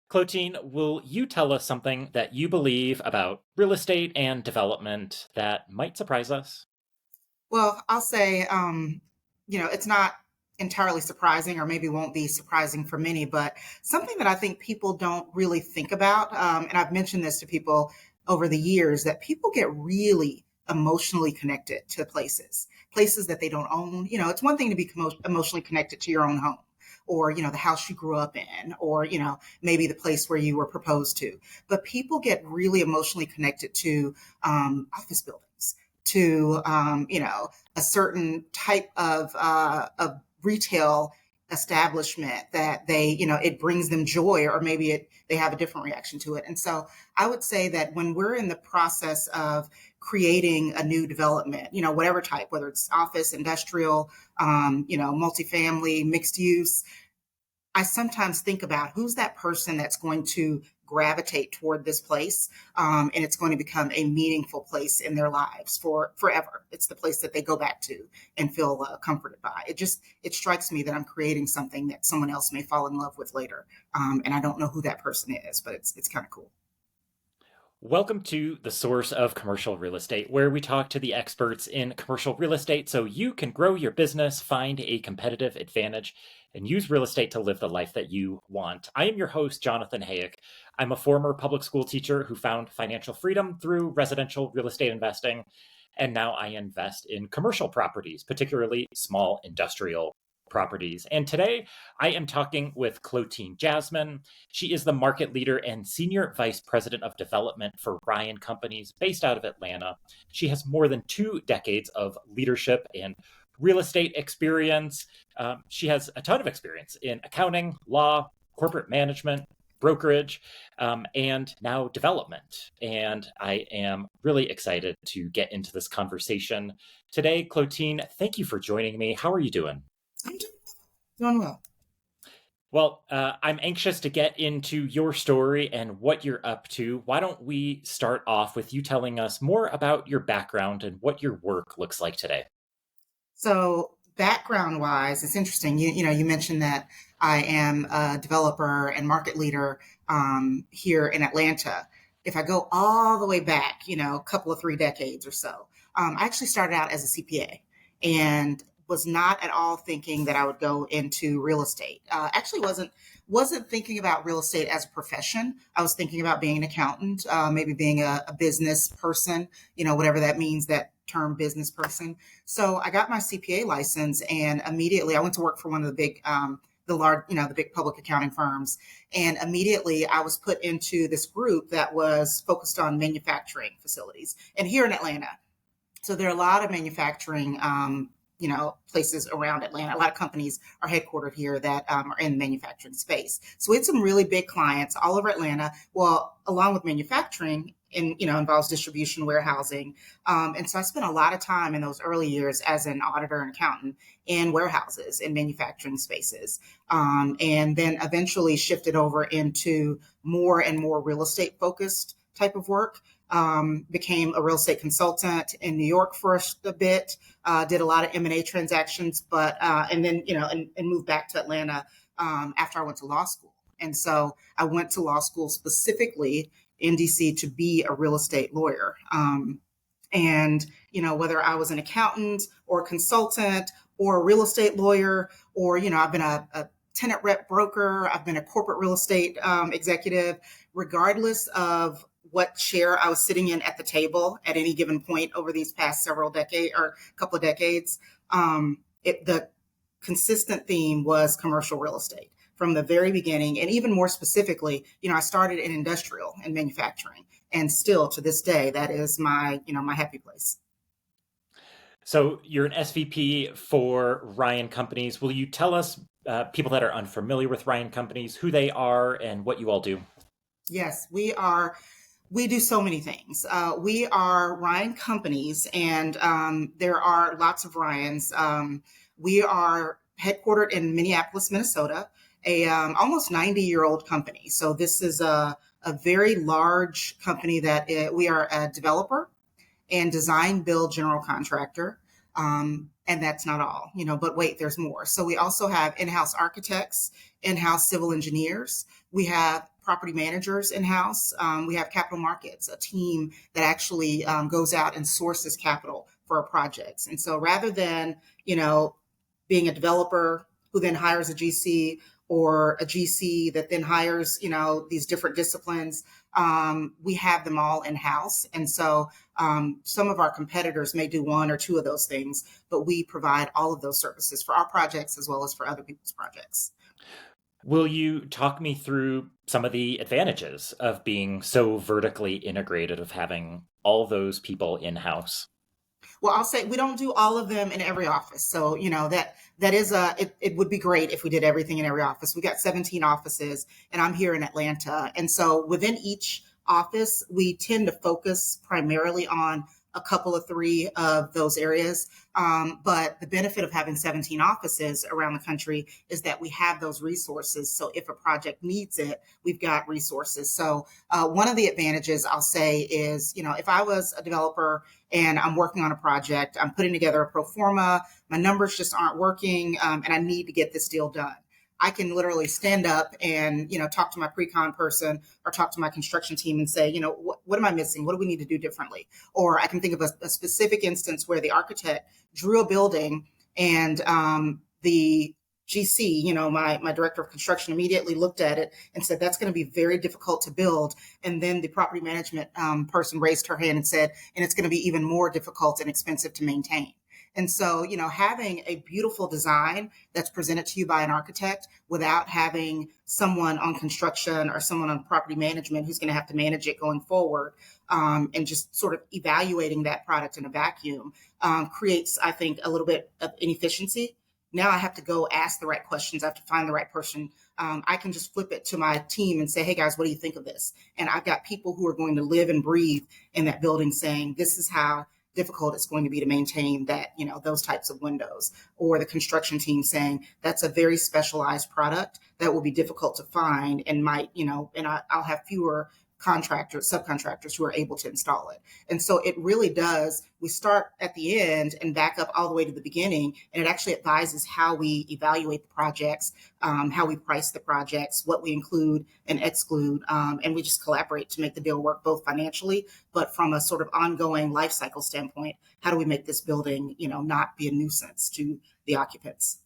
Cloteen, will you tell us something that you believe about real estate and development that might surprise us? Well, I'll say, it's not entirely surprising, or maybe won't be surprising for many, but something that I think people don't really think about, and I've mentioned this to people over the years, that people get really emotionally connected to places that they don't own. It's one thing to be emotionally connected to your own home. Or, the house you grew up in, or, maybe the place where you were proposed to. But people get really emotionally connected to office buildings, to a certain type of retail establishment that it brings them joy, or maybe they have a different reaction to it. And so I would say that when we're in the process of creating a new development, whatever type, whether it's office, industrial, multifamily, mixed use, I sometimes think about who's that person that's going to gravitate toward this place, and it's going to become a meaningful place in their lives for forever. It's the place that they go back to and feel comforted by. It strikes me that I'm creating something that someone else may fall in love with later, and I don't know who that person is, but it's kind of cool. Welcome to the source of commercial real estate, where we talk to the experts in commercial real estate so you can grow your business, find a competitive advantage, and use real estate to live the life that you want. I am your host, Jonathan Hayek. I'm a former public school teacher who found financial freedom through residential real estate investing, and now I invest in commercial properties, particularly small industrial properties. And today I am talking with Cloteen Jasmin. She is the market leader and senior vice president of development for Ryan Companies based out of Atlanta. She has more than 2 decades of leadership and real estate experience. She has a ton of experience in accounting, law, corporate management, brokerage, and now development. And I am really excited to get into this conversation today. Cloteen, thank you for joining me. How are you doing? I'm doing well. Well, I'm anxious to get into your story and what you're up to. Why don't we start off with you telling us more about your background and what your work looks like today? So background wise, it's interesting. You mentioned that I am a developer and market leader here in Atlanta. If I go all the way back, a couple of 3 decades or so, I actually started out as a CPA and was not at all thinking that I would go into real estate. Actually, wasn't thinking about real estate as a profession. I was thinking about being an accountant, maybe being a business person, whatever that means, that term business person. So I got my CPA license, and immediately I went to work for one of the big, the big public accounting firms. And immediately I was put into this group that was focused on manufacturing facilities, and here in Atlanta. So there are a lot of manufacturing, places around Atlanta. A lot of companies are headquartered here that are in the manufacturing space. So we had some really big clients all over Atlanta. Well, along with manufacturing, involves distribution, warehousing. And so I spent a lot of time in those early years as an auditor and accountant in warehouses in manufacturing spaces. And then eventually shifted over into more and more real estate focused type of work. Became a real estate consultant in New York for a bit, did a lot of M&A transactions, but and then and moved back to Atlanta after I went to law school. And so I went to law school specifically in DC to be a real estate lawyer. And whether I was an accountant or a consultant or a real estate lawyer, or I've been a tenant rep broker, I've been a corporate real estate executive, regardless of what chair I was sitting in at the table at any given point over these past several decades or couple of decades. The consistent theme was commercial real estate from the very beginning. And even more specifically, I started in industrial and manufacturing, and still to this day, that is my happy place. So you're an SVP for Ryan Companies. Will you tell us, people that are unfamiliar with Ryan Companies, who they are and what you all do? Yes, we are. We do so many things. We are Ryan Companies, and there are lots of Ryans. We are headquartered in Minneapolis, Minnesota, a almost 90-year-old company. So this is a very large company we are a developer and design build general contractor. And that's not all, but wait, there's more. So we also have in-house architects, in-house civil engineers. We have property managers in-house. We have capital markets, a team that actually goes out and sources capital for our projects. And so rather than, being a developer who then hires a GC, or a GC that then hires, these different disciplines, we have them all in house. And so some of our competitors may do one or two of those things, but we provide all of those services for our projects as well as for other people's projects. Will you talk me through some of the advantages of being so vertically integrated, of having all those people in-house? Well, I'll say we don't do all of them in every office. So, that is it would be great if we did everything in every office. We got 17 offices and I'm here in Atlanta. And so within each office, we tend to focus primarily on a couple of three of those areas. But the benefit of having 17 offices around the country is that we have those resources. So if a project needs it, we've got resources. So one of the advantages I'll say is, if I was a developer and I'm working on a project, I'm putting together a pro forma, my numbers just aren't working, and I need to get this deal done. I can literally stand up and, talk to my pre-con person or talk to my construction team and say, what am I missing? What do we need to do differently? Or I can think of a specific instance where the architect drew a building and the GC, my director of construction, immediately looked at it and said, that's going to be very difficult to build. And then the property management person raised her hand and said, and it's going to be even more difficult and expensive to maintain. And so, having a beautiful design that's presented to you by an architect without having someone on construction or someone on property management who's going to have to manage it going forward, and just sort of evaluating that product in a vacuum, creates, I think, a little bit of inefficiency. Now I have to go ask the right questions. I have to find the right person. I can just flip it to my team and say, hey guys, what do you think of this? And I've got people who are going to live and breathe in that building saying, this is how difficult it's going to be to maintain that, those types of windows, or the construction team saying that's a very specialized product that will be difficult to find and might, and I'll have fewer subcontractors who are able to install it. And so it really does, we start at the end and back up all the way to the beginning. And it actually advises how we evaluate the projects, how we price the projects, what we include and exclude. And we just collaborate to make the deal work both financially, but from a sort of ongoing life cycle standpoint, how do we make this building, not be a nuisance to the occupants?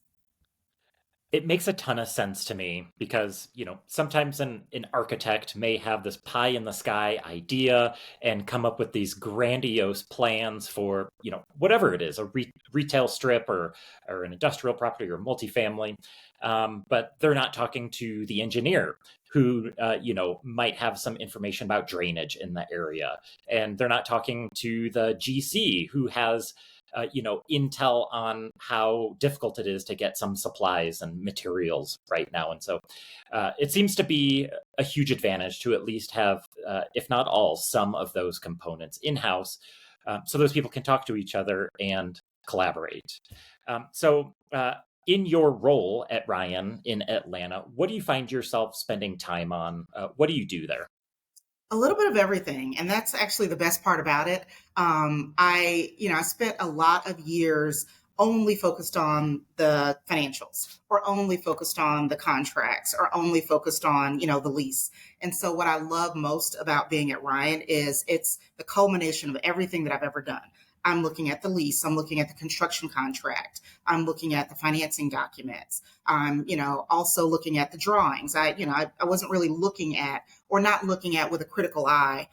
It makes a ton of sense to me because, sometimes an architect may have this pie in the sky idea and come up with these grandiose plans for, whatever it is, a retail strip or an industrial property or multifamily. But they're not talking to the engineer who, might have some information about drainage in the area. And they're not talking to the GC who has intel on how difficult it is to get some supplies and materials right now. And so it seems to be a huge advantage to at least have, if not all, some of those components in house, so those people can talk to each other and collaborate. In your role at Ryan in Atlanta, what do you find yourself spending time on? What do you do there? A little bit of everything, and that's actually the best part about it. I spent a lot of years only focused on the financials, or only focused on the contracts, or only focused on, the lease. And so what I love most about being at Ryan is it's the culmination of everything that I've ever done. I'm looking at the lease. I'm looking at the construction contract. I'm looking at the financing documents. I'm, also looking at the drawings. I wasn't really looking at, or not looking at with a critical eye,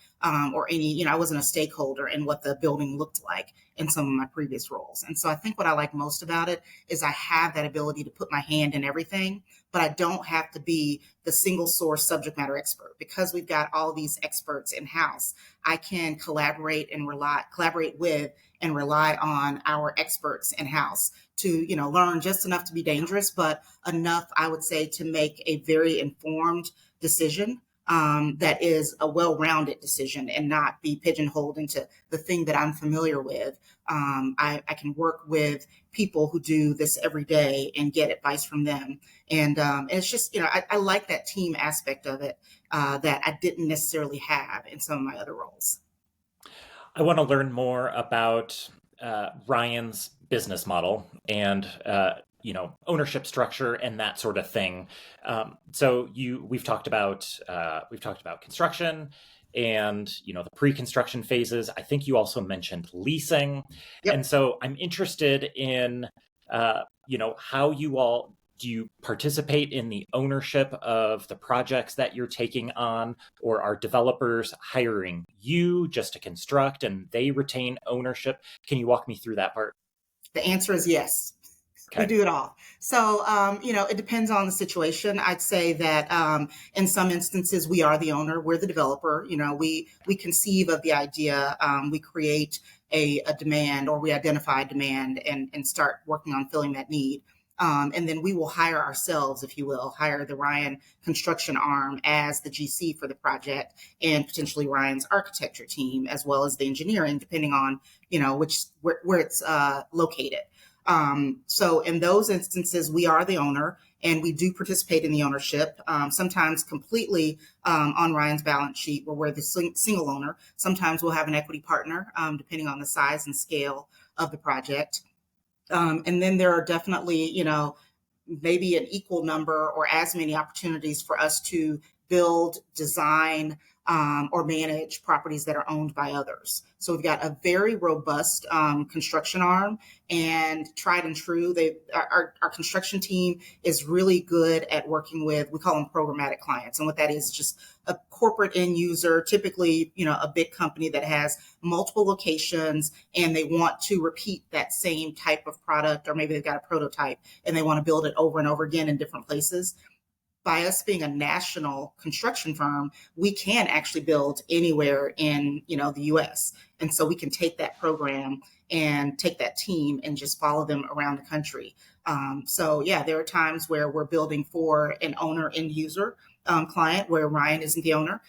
or any, I wasn't a stakeholder in what the building looked like in some of my previous roles. And so I think what I like most about it is I have that ability to put my hand in everything, but I don't have to be the single source subject matter expert because we've got all these experts in house. I can collaborate with and rely on our experts in house to, learn just enough to be dangerous, but enough, I would say, to make a very informed decision, that is a well-rounded decision and not be pigeonholed into the thing that I'm familiar with. I can work with people who do this every day and get advice from them. And it's just, I like that team aspect of it, that I didn't necessarily have in some of my other roles. I want to learn more about Ryan's business model and ownership structure and that sort of thing. So we've talked about construction and the pre-construction phases. I think you also mentioned leasing, and Yep. so I'm interested in how you all do you participate in the ownership of the projects that you're taking on, or are developers hiring you just to construct and they retain ownership? Can you walk me through that part? The answer is yes. We Okay. do it all. So, it depends on the situation. I'd say that in some instances, we are the owner, we're the developer. We conceive of the idea, we create a demand, or we identify a demand and start working on filling that need. And then we will hire ourselves, if you will, hire the Ryan construction arm as the GC for the project, and potentially Ryan's architecture team, as well as the engineering, depending on, where it's located. So in those instances, we are the owner and we do participate in the ownership, sometimes completely on Ryan's balance sheet where we're the single owner. Sometimes we'll have an equity partner, depending on the size and scale of the project. And then there are definitely, maybe an equal number or as many opportunities for us to build, design, or manage properties that are owned by others. So we've got a very robust construction arm and tried and true. Our construction team is really good at working with, we call them programmatic clients. And what that is just a corporate end user, typically, a big company that has multiple locations and they want to repeat that same type of product, or maybe they've got a prototype and they want to build it over and over again in different places. By us being a national construction firm, we can actually build anywhere in, the US. And so we can take that program and take that team and just follow them around the country. So yeah, there are times where we're building for an owner end user client where Ryan isn't the owner.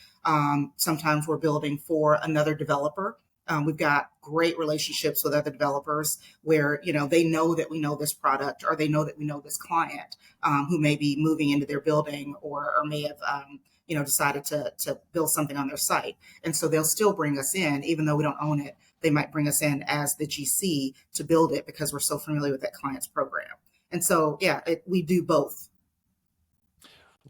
Sometimes we're building for another developer. We've got great relationships with other developers where, they know that we know this product, or they know that we know this client who may be moving into their building, or may have, decided to build something on their site. And so they'll still bring us in, even though we don't own it. They might bring us in as the GC to build it because we're so familiar with that client's program. And so, yeah, we do both.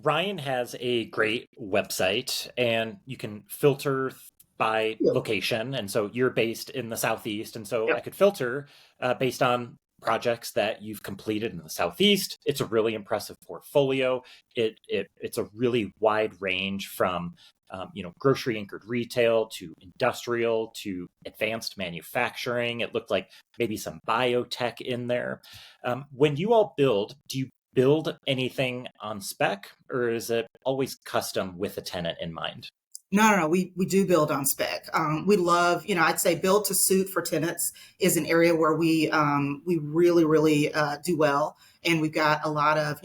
Ryan has a great website and you can filter by Yep. location. And so you're based in the Southeast. And so I Yep. could filter based on projects that you've completed in the Southeast. It's a really impressive portfolio. It's a really wide range from grocery anchored retail to industrial to advanced manufacturing. It looked like maybe some biotech in there. When you all build, do you build anything on spec, or is it always custom with a tenant in mind? No, no, no. We do build on spec. We love, I'd say build to suit for tenants is an area where we really, really do well. And we've got a lot of,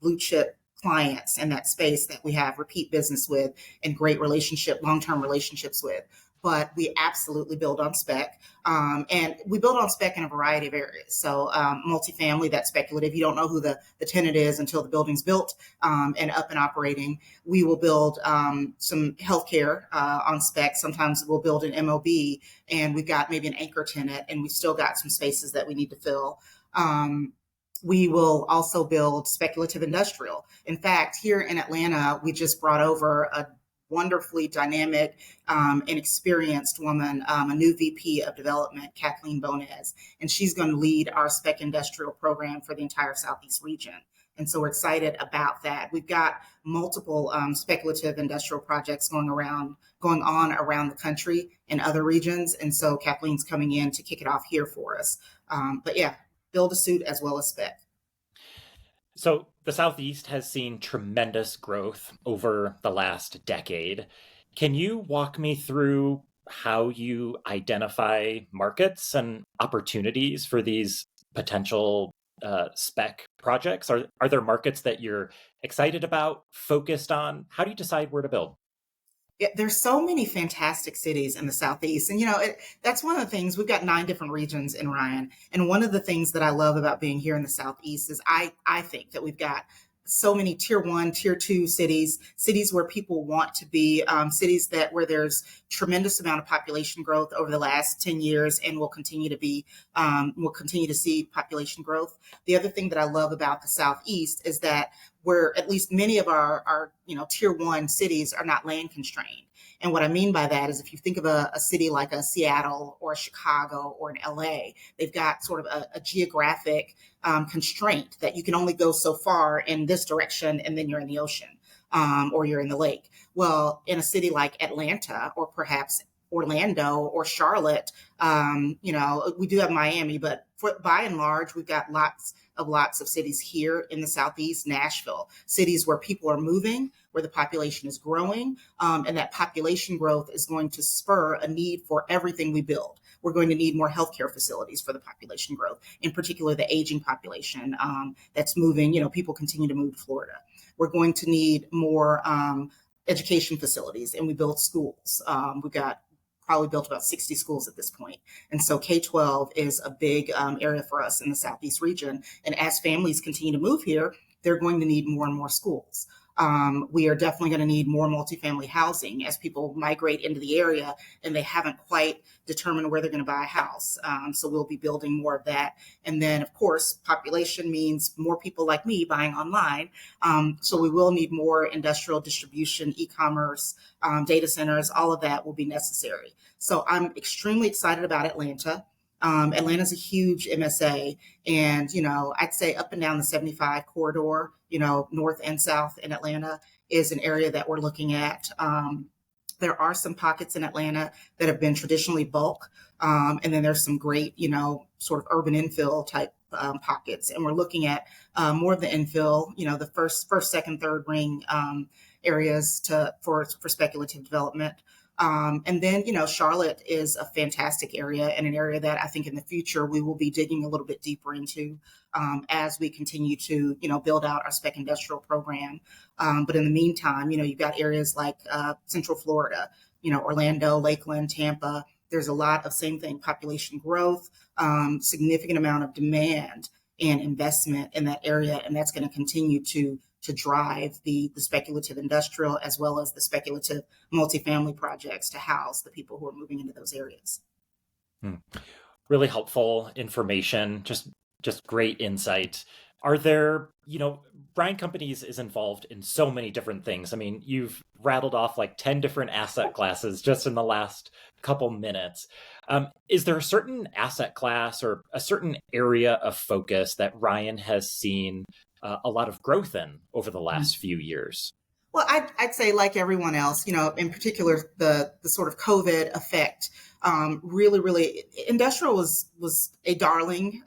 blue chip clients in that space that we have repeat business with and great long-term relationships with. But we absolutely build on spec. And we build on spec in a variety of areas. So multifamily, that's speculative. You don't know who the tenant is until the building's built and up and operating. We will build some healthcare on spec. Sometimes we'll build an MOB and we've got maybe an anchor tenant and we've still got some spaces that we need to fill. We will also build speculative industrial. In fact, here in Atlanta, we just brought over a wonderfully dynamic and experienced woman, a new VP of development, Kathleen Bonez, and she's going to lead our spec industrial program for the entire Southeast region. And so we're excited about that. We've got multiple speculative industrial projects going on around the country in other regions. And so Kathleen's coming in to kick it off here for us. But yeah, build a suit as well as spec. So the Southeast has seen tremendous growth over the last decade. Can you walk me through how you identify markets and opportunities for these potential spec projects? Are there markets that you're excited about, focused on? How do you decide where to build? Yeah, there's so many fantastic cities in the Southeast. And, that's one of the things. We've got 9 different regions in Ryan. And one of the things that I love about being here in the Southeast is I think that we've got so many tier one, tier two cities, cities where people want to be, cities that where there's tremendous amount of population growth over the last 10 years and will continue to be, will continue to see population growth. The other thing that I love about the Southeast is that where at least many of our tier one cities are not land constrained. And what I mean by that is if you think of a city like a Seattle or a Chicago or an LA, they've got sort of a geographic constraint that you can only go so far in this direction and then you're in the ocean, or you're in the lake. Well, in a city like Atlanta or perhaps Orlando or Charlotte, we do have Miami, but by and large, we've got lots of cities here in the Southeast, Nashville, cities where people are moving, where the population is growing, and that population growth is going to spur a need for everything we build. We're going to need more healthcare facilities for the population growth, in particular the aging population that's moving. People continue to move to Florida. We're going to need more education facilities, and we build schools. We've got probably built about 60 schools at this point. And so K-12 is a big area for us in the Southeast region. And as families continue to move here, they're going to need more and more schools. We are definitely going to need more multifamily housing as people migrate into the area and they haven't quite determined where they're going to buy a house. So we'll be building more of that. And then, of course, population means more people like me buying online. So we will need more industrial distribution, e-commerce, data centers, all of that will be necessary. So I'm extremely excited about Atlanta. Atlanta's a huge MSA, and I'd say up and down the 75 corridor, north and south in Atlanta is an area that we're looking at. There are some pockets in Atlanta that have been traditionally bulk, and then there's some great, sort of urban infill type pockets, and we're looking at more of the infill, the first, second, third ring areas for speculative development. And then, Charlotte is a fantastic area and an area that I think in the future we will be digging a little bit deeper into as we continue to, build out our spec industrial program. But in the meantime, you've got areas like Central Florida, Orlando, Lakeland, Tampa. There's a lot of same thing, population growth, significant amount of demand and investment in that area. And that's going to continue to drive the speculative industrial as well as the speculative multifamily projects to house the people who are moving into those areas. Really helpful information, just great insight. Are there, Bryan Companies is involved in so many different things. I mean, you've rattled off like 10 different asset classes just in the last couple minutes. Is there a certain asset class or a certain area of focus that Ryan has seen a lot of growth in over the last few years? Well, I'd say like everyone else, in particular, the sort of COVID effect, really, industrial was a darling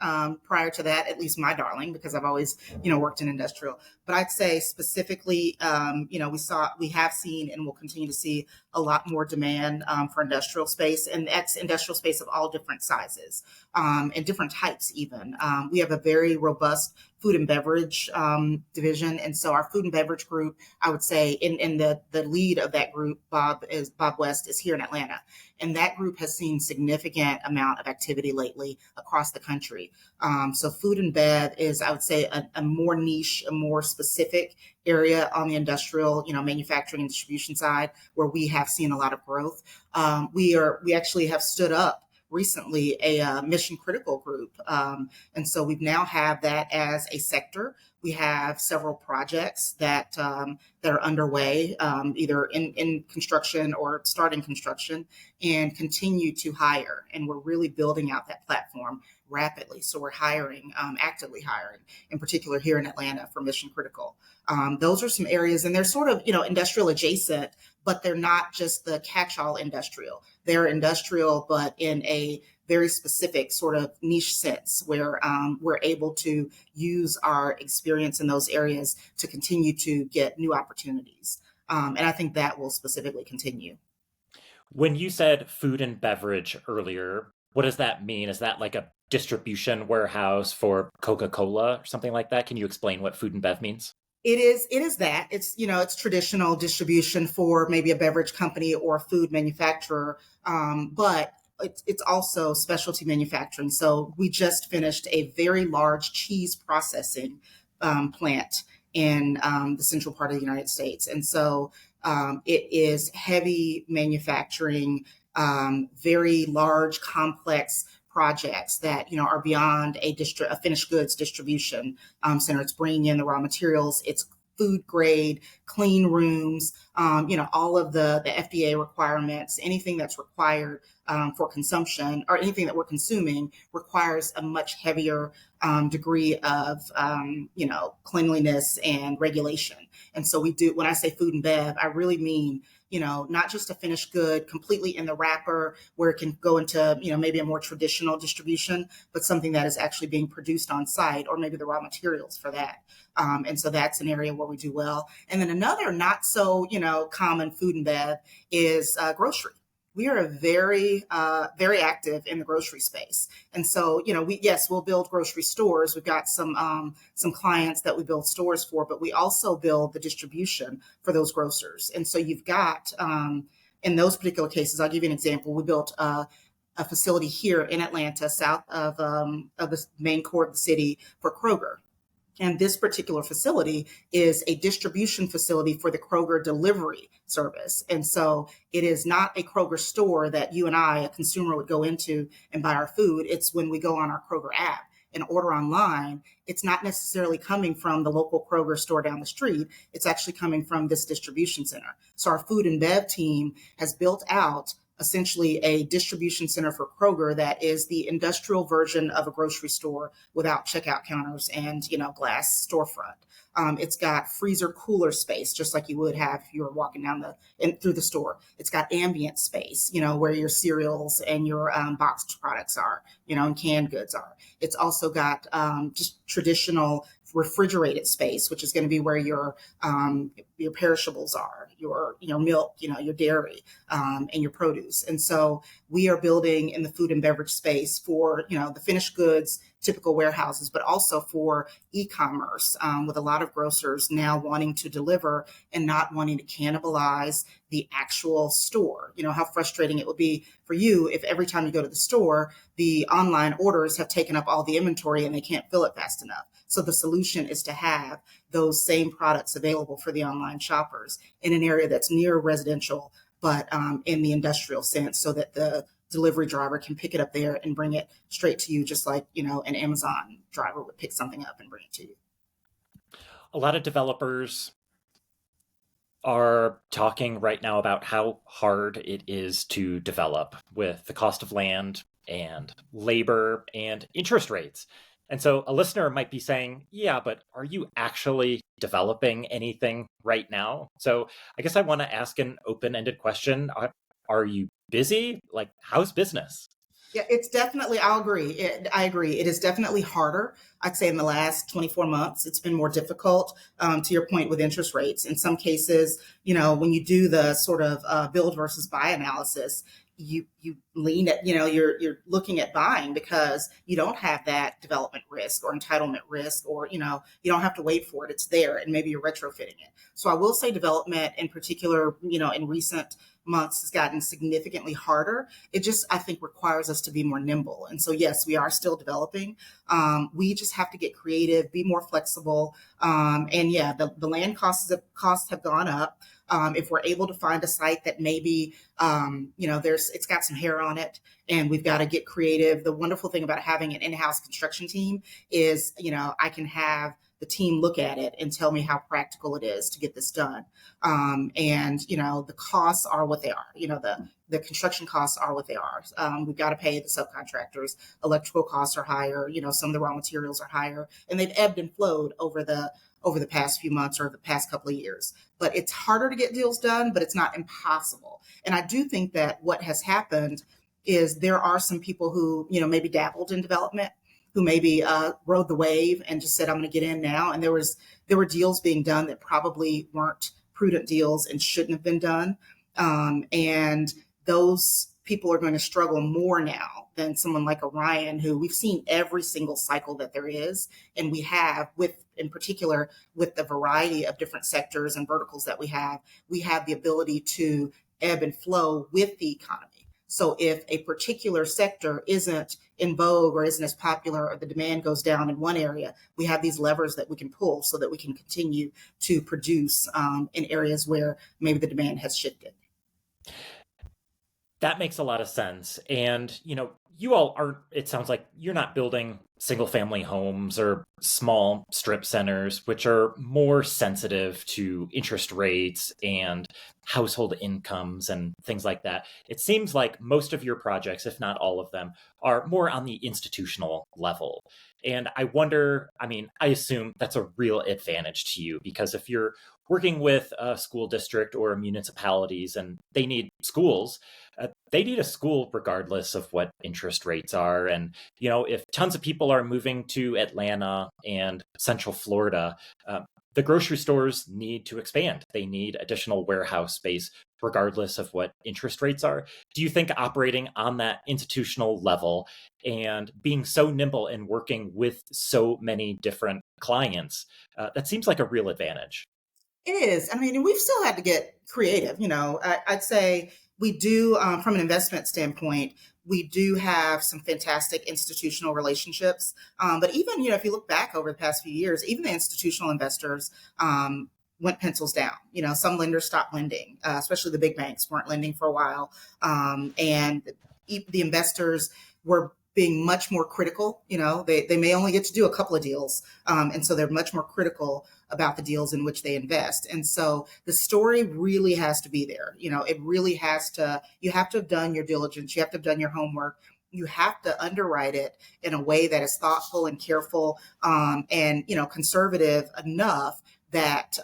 prior to that, at least my darling, because I've always, worked in industrial. But I'd say specifically, we have seen and will continue to see a lot more demand for industrial space, and that's industrial space of all different sizes and different types even. We have a very robust food and beverage division. And so our food and beverage group, I would say in the lead of that group, Bob West is here in Atlanta. And that group has seen significant amount of activity lately across the country. So food and bev is, I would say, a more niche, a more specific area on the industrial, manufacturing and distribution side where we have seen a lot of growth. We actually have stood up recently a mission critical group. And so we now have that as a sector. We have several projects that are underway, either in construction or starting construction, and continue to hire. And we're really building out that platform rapidly. So we're hiring, actively hiring, in particular here in Atlanta for mission critical. Those are some areas, and they're sort of, industrial adjacent, but they're not just the catch-all industrial. They're industrial, but in a very specific sort of niche sense where we're able to use our experience in those areas to continue to get new opportunities. And I think that will specifically continue. When you said food and beverage earlier, what does that mean? Is that like a distribution warehouse for Coca-Cola or something like that? Can you explain what food and bev means? It is that it's traditional distribution for maybe a beverage company or a food manufacturer, but it's also specialty manufacturing. So we just finished a very large cheese processing plant in the central part of the United States. And so it is heavy manufacturing, very large, complex projects that are beyond a finished goods distribution center. It's bringing in the raw materials. It's food grade, clean rooms, all of the FDA requirements, anything that's required for consumption or anything that we're consuming requires a much heavier degree of, cleanliness and regulation. And so when I say food and bev, I really mean, not just a finished good completely in the wrapper where it can go into, maybe a more traditional distribution, but something that is actually being produced on site or maybe the raw materials for that. And so that's an area where we do well. And then another not so, common food and bev is grocery. We are very active in the grocery space. And so, we'll build grocery stores. We've got some clients that we build stores for, but we also build the distribution for those grocers. And so you've got, in those particular cases, I'll give you an example. We built a facility here in Atlanta, south of the main core of the city for Kroger. And this particular facility is a distribution facility for the Kroger delivery service. And so it is not a Kroger store that you and I, a consumer, would go into and buy our food. It's when we go on our Kroger app and order online, it's not necessarily coming from the local Kroger store down the street. It's actually coming from this distribution center. So our food and bev team has built out essentially a distribution center for Kroger that is the industrial version of a grocery store without checkout counters and, glass storefront. It's got freezer cooler space, just like you would have if you were walking through the store. It's got ambient space, where your cereals and your boxed products are, and canned goods are. It's also got just traditional refrigerated space, which is going to be where your perishables are, your milk, your dairy, and your produce. And so we are building in the food and beverage space for the finished goods, typical warehouses, but also for e-commerce, with a lot of grocers now wanting to deliver and not wanting to cannibalize the actual store. How frustrating it would be for you if every time you go to the store, the online orders have taken up all the inventory and they can't fill it fast enough. So the solution is to have those same products available for the online shoppers in an area that's near residential, but in the industrial sense, so that the delivery driver can pick it up there and bring it straight to you, just like, an Amazon driver would pick something up and bring it to you. A lot of developers are talking right now about how hard it is to develop with the cost of land and labor and interest rates. And so a listener might be saying, yeah, but are you actually developing anything right now? So I guess I want to ask an open-ended question. Are you busy? Like, how's business? Yeah, it's definitely, I agree. It is definitely harder. I'd say in the last 24 months, it's been more difficult, to your point with interest rates. In some cases, when you do the sort of build versus buy analysis, you lean at, you're looking at buying because you don't have that development risk or entitlement risk, or, you don't have to wait for it. It's there, and maybe you're retrofitting it. So I will say development in particular, in recent months has gotten significantly harder. It just, I think, requires us to be more nimble. And so, yes, we are still developing. We just have to get creative, be more flexible. And yeah, the land costs have gone up. If we're able to find a site that maybe, it's got some hair on it and we've got to get creative. The wonderful thing about having an in-house construction team is, I can have the team look at it and tell me how practical it is to get this done. And, the costs are what they are. The construction costs are what they are. We've got to pay the subcontractors. Electrical costs are higher. Some of the raw materials are higher, and they've ebbed and flowed over the past few months or the past couple of years. But it's harder to get deals done, but it's not impossible. And I do think that what has happened is there are some people who, maybe dabbled in development, who maybe rode the wave and just said, I'm going to get in now. And there were deals being done that probably weren't prudent deals and shouldn't have been done. And those people are going to struggle more now than someone like Orion, who we've seen every single cycle that there is. And we have, in particular, with the variety of different sectors and verticals that we have the ability to ebb and flow with the economy. So if a particular sector isn't in vogue or isn't as popular or the demand goes down in one area, we have these levers that we can pull so that we can continue to produce in areas where maybe the demand has shifted. That makes a lot of sense. And, you all aren't, it sounds like you're not building single family homes or small strip centers, which are more sensitive to interest rates and household incomes and things like that. It seems like most of your projects, if not all of them, are more on the institutional level. And I wonder, I mean, I assume that's a real advantage to you because if you're working with a school district or municipalities and they need schools, they need a school regardless of what interest rates are. And, if tons of people are moving to Atlanta and Central Florida, the grocery stores need to expand. They need additional warehouse space, regardless of what interest rates are. Do you think operating on that institutional level and being so nimble and working with so many different clients, that seems like a real advantage? It is. I mean, and we've still had to get creative. I'd say we do, from an investment standpoint, we do have some fantastic institutional relationships. But even, if you look back over the past few years, even the institutional investors went pencils down. Some lenders stopped lending, especially the big banks weren't lending for a while. And the investors were being much more critical. They may only get to do a couple of deals. And so they're much more critical about the deals in which they invest. And so the story really has to be there. It really has to, you have to have done your diligence. You have to have done your homework. You have to underwrite it in a way that is thoughtful and careful, and, conservative enough that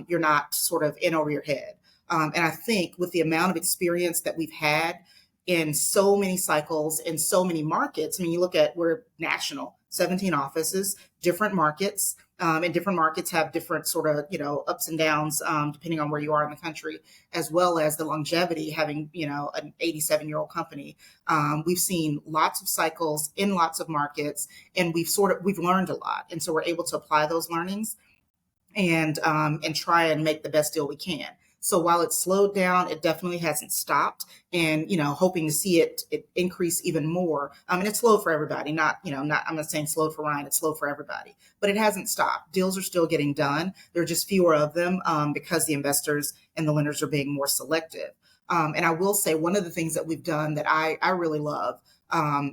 you're not sort of in over your head. And I think with the amount of experience that we've had in so many cycles, in so many markets, I mean, you look at, we're national, 17 offices, different markets, and different markets have different sort of, ups and downs, depending on where you are in the country, as well as the longevity, having, an 87-year-old company. We've seen lots of cycles in lots of markets, and we've learned a lot. And so we're able to apply those learnings and try and make the best deal we can. So while it's slowed down, it definitely hasn't stopped. And hoping to see it increase even more. And it's slow for everybody. I'm not saying slow for Ryan. It's slow for everybody, but it hasn't stopped. Deals are still getting done. There are just fewer of them because the investors and the lenders are being more selective. And I will say one of the things that we've done that I really love,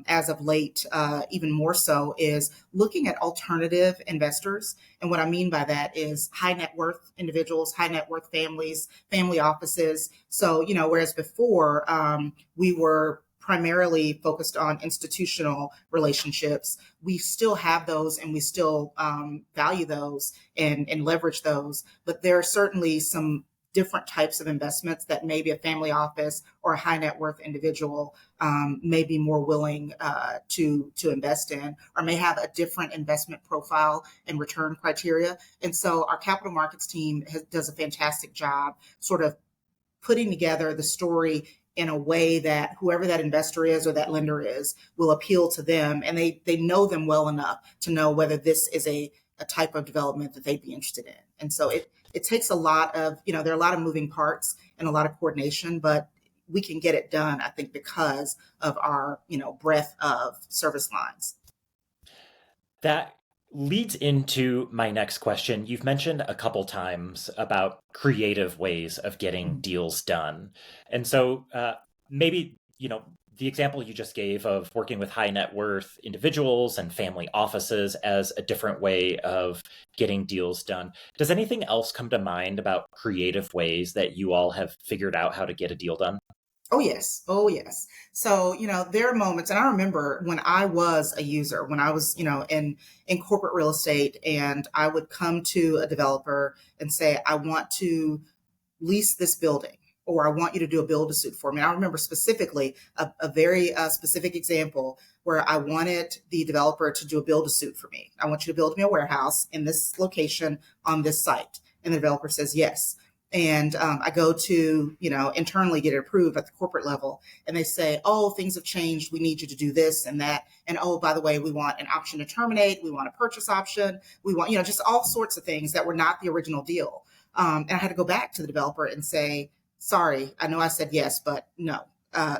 as of late, even more so, is looking at alternative investors. And what I mean by that is high net worth individuals, high net worth families, family offices. So, whereas before we were primarily focused on institutional relationships, we still have those and we still value those and leverage those. But there are certainly some different types of investments that maybe a family office or a high net worth individual may be more willing to invest in, or may have a different investment profile and return criteria. And so our capital markets team does a fantastic job sort of putting together the story in a way that whoever that investor is or that lender is will appeal to them, and they know them well enough to know whether this is a type of development that they'd be interested in. And so it takes a lot of, there are a lot of moving parts and a lot of coordination, but we can get it done, I think, because of our, breadth of service lines. That leads into my next question. You've mentioned a couple times about creative ways of getting Mhm. deals done. And so maybe, the example you just gave of working with high net worth individuals and family offices as a different way of getting deals done. Does anything else come to mind about creative ways that you all have figured out how to get a deal done? Oh, yes. Oh, yes. So, there are moments, and I remember when I was a user, when I was, in corporate real estate, and I would come to a developer and say, I want to lease this building, or I want you to do a build to suit for me. I remember specifically a very specific example where I wanted the developer to do a build to suit for me. I want you to build me a warehouse in this location on this site. And the developer says yes. And I go to, internally get it approved at the corporate level. And they say, oh, things have changed. We need you to do this and that. And oh, by the way, we want an option to terminate. We want a purchase option. We want, just all sorts of things that were not the original deal. And I had to go back to the developer and say, sorry, I know I said yes, but no.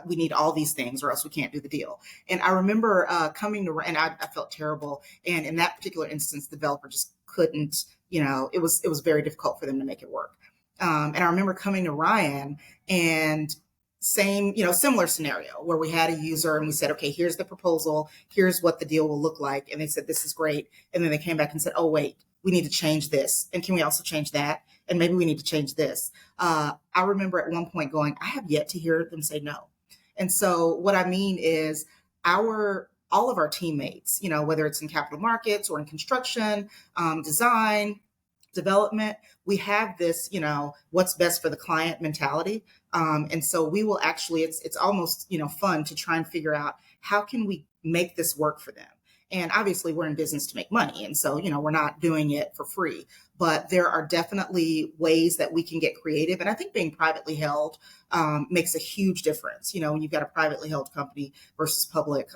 we need all these things or else we can't do the deal. And I remember coming to, and I felt terrible. And in that particular instance, the developer just couldn't, it was very difficult for them to make it work. And I remember coming to Ryan and same, similar scenario where we had a user and we said, okay, here's the proposal, here's what the deal will look like. And they said, this is great. And then they came back and said, oh, wait, we need to change this. And can we also change that? And maybe we need to change this. I remember at one point going, I have yet to hear them say no. And so what I mean is all of our teammates, whether it's in capital markets or in construction, design, development, we have this, what's best for the client mentality. And so we will actually, it's almost, fun to try and figure out how can we make this work for them. And obviously we're in business to make money. And so, we're not doing it for free, but there are definitely ways that we can get creative. And I think being privately held makes a huge difference. When you've got a privately held company versus public,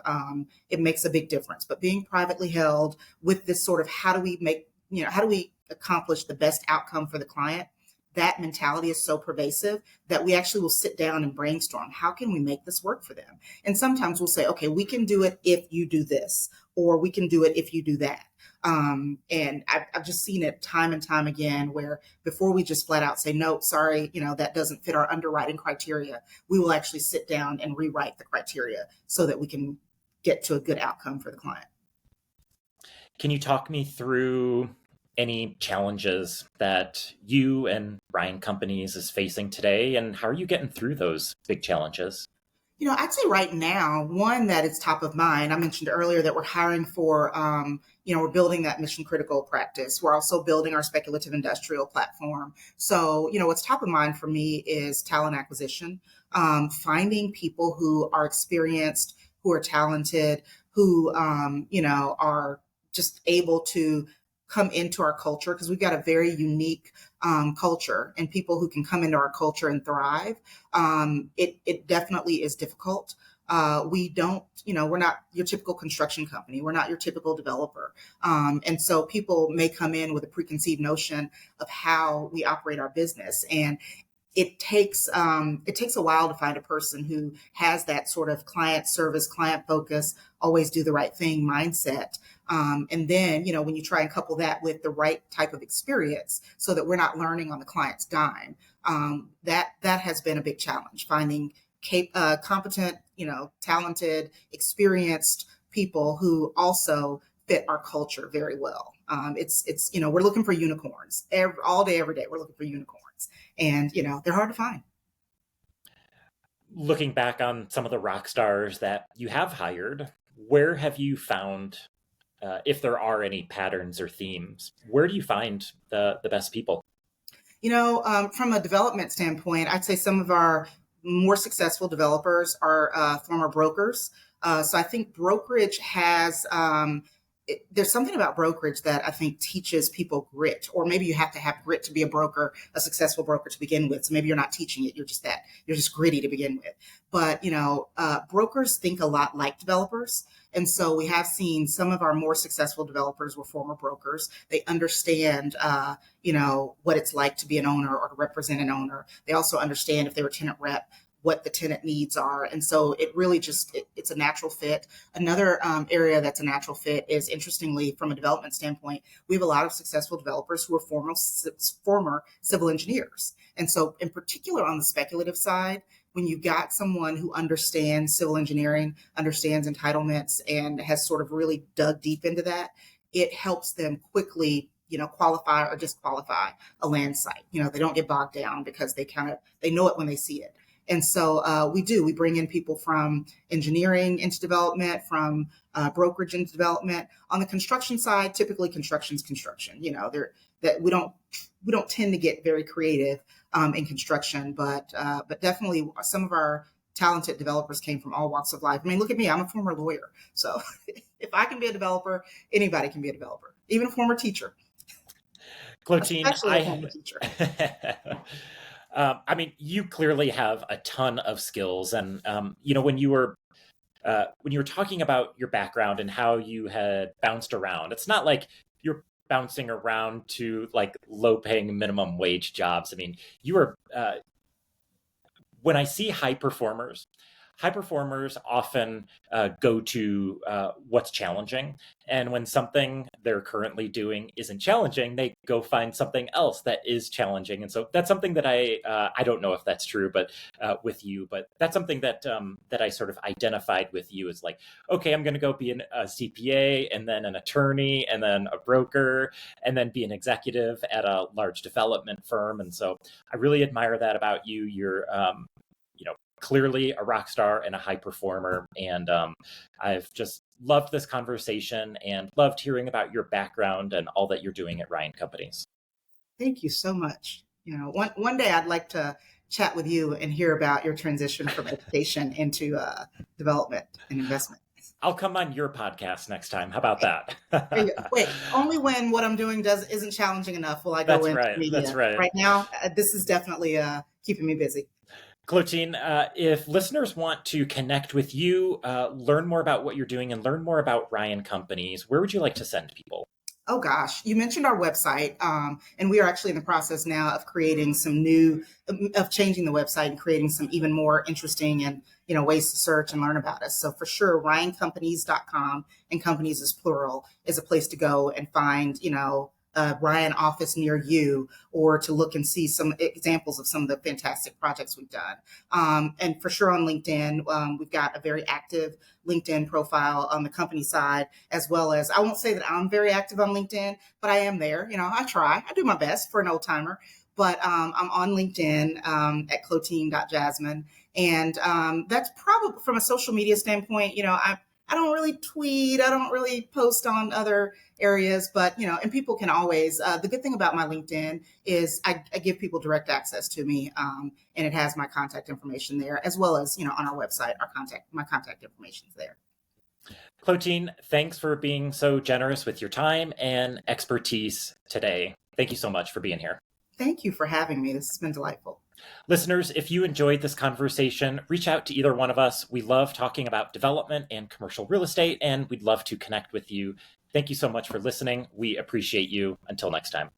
it makes a big difference. But being privately held with this sort of how do we accomplish the best outcome for the client, that mentality is so pervasive that we actually will sit down and brainstorm, how can we make this work for them? And sometimes we'll say, okay, we can do it if you do this, or we can do it if you do that. And I've just seen it time and time again where before we just flat out say, no, sorry, that doesn't fit our underwriting criteria, we will actually sit down and rewrite the criteria so that we can get to a good outcome for the client. Can you talk me through any challenges that you and Ryan Companies is facing today, and how are you getting through those big challenges? I'd say right now, one that is top of mind. I mentioned earlier that we're hiring for, we're building that mission critical practice. We're also building our speculative industrial platform. So, what's top of mind for me is talent acquisition, finding people who are experienced, who are talented, who, are just able to come into our culture, because we've got a very unique culture, and people who can come into our culture and thrive. It definitely is difficult. We don't, we're not your typical construction company. We're not your typical developer. And so people may come in with a preconceived notion of how we operate our business. And it takes a while to find a person who has that sort of client service, client focus, always do the right thing mindset. And then, when you try and couple that with the right type of experience so that we're not learning on the client's dime, that has been a big challenge, finding competent, talented, experienced people who also fit our culture very well. It's we're looking for unicorns all day, every day. We're looking for unicorns. And, they're hard to find. Looking back on some of the rock stars that you have hired, where have you found, if there are any patterns or themes, where do you find the best people? From a development standpoint, I'd say some of our more successful developers are former brokers. So I think brokerage has there's something about brokerage that I think teaches people grit, or maybe you have to have grit to be a broker, a successful broker to begin with. So maybe you're not teaching it. You're just gritty to begin with. But, brokers think a lot like developers. And so we have seen some of our more successful developers were former brokers. They understand, what it's like to be an owner or to represent an owner. They also understand, if they were tenant rep, what the tenant needs are. And so it really it's a natural fit. Another area that's a natural fit is, interestingly, from a development standpoint, we have a lot of successful developers who are former civil engineers. And so in particular on the speculative side, when you've got someone who understands civil engineering, understands entitlements, and has sort of really dug deep into that, it helps them quickly qualify or disqualify a land site. They don't get bogged down because they know it when they see it. And so we bring in people from engineering into development, from brokerage into development. On the construction side, typically construction's construction. That we don't tend to get very creative in construction, but definitely some of our talented developers came from all walks of life. I mean, look at me, I'm a former lawyer. So if I can be a developer, anybody can be a developer, even a former teacher, Cloteen, especially a former teacher. I mean, you clearly have a ton of skills, and when you were talking about your background and how you had bounced around, it's not like you're bouncing around to like low-paying minimum wage jobs. I mean, you were when I see high performers often go to what's challenging. And when something they're currently doing isn't challenging, they go find something else that is challenging. And so that's something that I don't know if that's true, but with you, but that's something that that I sort of identified with you as like, okay, I'm going to go be a CPA and then an attorney and then a broker and then be an executive at a large development firm. And so I really admire that about you. You're clearly a rock star and a high performer. And I've just loved this conversation and loved hearing about your background and all that you're doing at Ryan Companies. Thank you so much. One day I'd like to chat with you and hear about your transition from education into development and investment. I'll come on your podcast next time. How about that? Wait, only when what I'm doing isn't challenging enough will I go That's into right. media. That's right. Right now, this is definitely keeping me busy. Cloteen, if listeners want to connect with you, learn more about what you're doing, and learn more about Ryan Companies, where would you like to send people? Oh gosh, you mentioned our website, and we are actually in the process now of creating of changing the website and creating some even more interesting and ways to search and learn about us. So for sure, RyanCompanies.com, and companies is plural, is a place to go and find a Ryan office near you, or to look and see some examples of some of the fantastic projects we've done. And for sure on LinkedIn, we've got a very active LinkedIn profile on the company side, as well as, I won't say that I'm very active on LinkedIn, but I am there. I try, I do my best for an old timer, but I'm on LinkedIn at Cloteen Jasmin. And that's probably, from a social media standpoint, I don't really tweet. I don't really post on other areas, but, and people can always, the good thing about my LinkedIn is I give people direct access to me, and it has my contact information there, as well as, on our website, my contact information is there. Cloteen, thanks for being so generous with your time and expertise today. Thank you so much for being here. Thank you for having me. This has been delightful. Listeners, if you enjoyed this conversation, reach out to either one of us. We love talking about development and commercial real estate, and we'd love to connect with you. Thank you so much for listening. We appreciate you. Until next time.